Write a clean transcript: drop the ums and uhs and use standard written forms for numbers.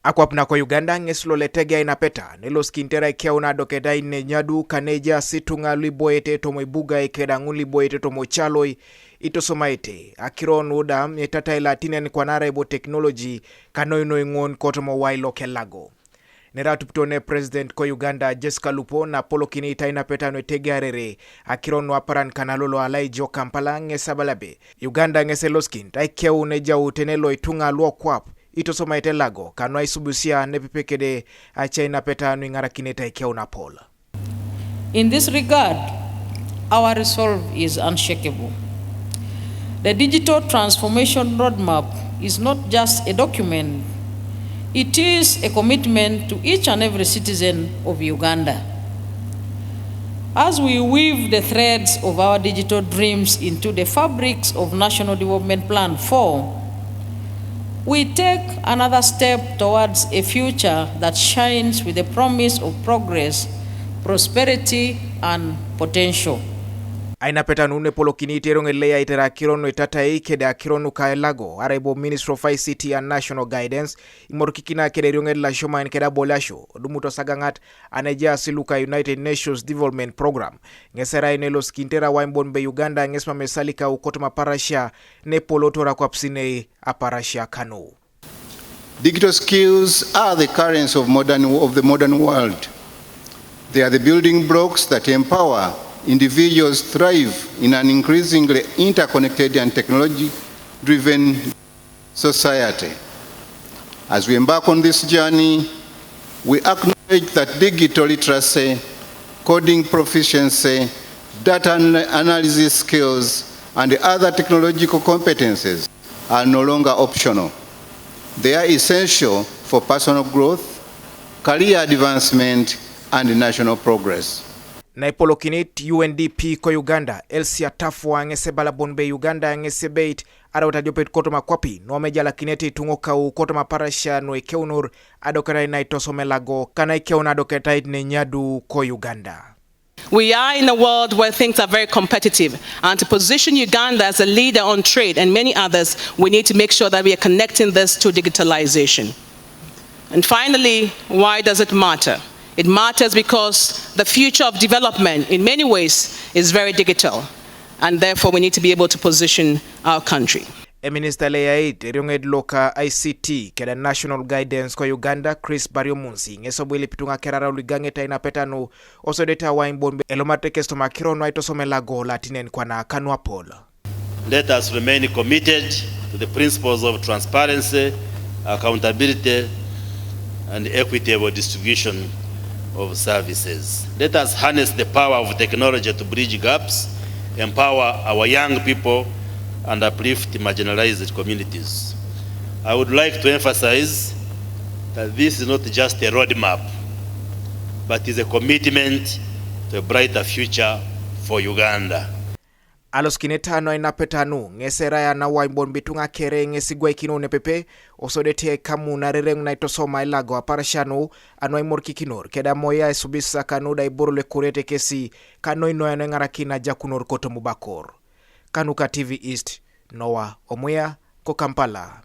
Akwapna ko Uganda ngeslo Etegear Ainapeta nelo skintera ikia una dokeda ine nyadu kaneja situnga liboete tomo ibuga ikeda nguli boete tomo chaloi itosomaite akiron uda etata ilatinen kwanara ibo technology kanoino ingon kotomo wailo kelago. Neratu ptone President ko Uganda Jessica Lupo na Apol kinita Ainapeta no Etegear akiron waparan kanalolo alai jo Kampala ngesabalabe. Uganda ngeseloskin taikia uneja utenelo itunga luo kwap itosomaite lago kanwa isubusia nepipekede Ainapeta no ingara kineta ikia una Apol. In this regard, our resolve is unshakable. The digital transformation roadmap is not just a document, it is a commitment to each and every citizen of Uganda. As we weave the threads of our digital dreams into the fabrics of National Development Plan 4, we take another step towards a future that shines with the promise of progress, prosperity, and potential. Ainapeta nune Apol kinita irongelea itera kirono itata ikeda kirono kaelago araibo Ministry of ICT and National Guidance imorkikina kede irongela shoma inkeda bolasho dumuto sagangat aneja siluka United Nations Development Program ngesera inelo skintera waimbonbe Uganda ngesma mesalika ukotoma parasha ne polotora kwa psine aparasha kanu. Digital skills are the currency of the modern world. They are the building blocks that empower individuals thrive in an increasingly interconnected and technology-driven society. As we embark on this journey, we acknowledge that digital literacy, coding proficiency, data analysis skills, and other technological competencies are no longer optional. They are essential for personal growth, career advancement, and national progress. Na Apol kinit UNDP ko Uganda Elsia Tafwa ngesebala bonbe Uganda ngesebeit ara utajopet kotoma kwapi no mejala kineti tungoka u kotoma parasha no ekeunur adokera inaitosomelago kana ikeuna adoketa itne nyadu ko Uganda. We are in a world where things are very competitive, and to position Uganda as a leader on trade and many others, we need to make sure that we are connecting this to digitalization. And finally, why does it matter? It matters because the future of development in many ways is very digital, and therefore we need to be able to position our country. Minister Leaid Rionged Loka ICT keda National Guidance ko Uganda Chris Bariomunsi ngesobwili pitunga kerara uligangeta Ainapeta no osodeta waimbonbe elomate kesto makirono aitosomelago latinen kwa na kanu Apol. Let us remain committed to the principles of transparency, accountability, and equitable distribution of services. Let us harness the power of technology to bridge gaps, empower our young people, and uplift marginalized communities. I would like to emphasize that this is not just a roadmap, but is a commitment to a brighter future for Uganda. Alos kineta no Ainapeta no ngesera ya na waimbon bitunga kere ngesigwa ikino nepepe osodete kamu na rereng na itosoma ilago aparashano anwa imorki kinor keda moya esubisa kanu da iborole kurete kesi kano ino ya ngarakina jakunor koto mubakor. Kanuka TV East Noah Omuya ko Kampala.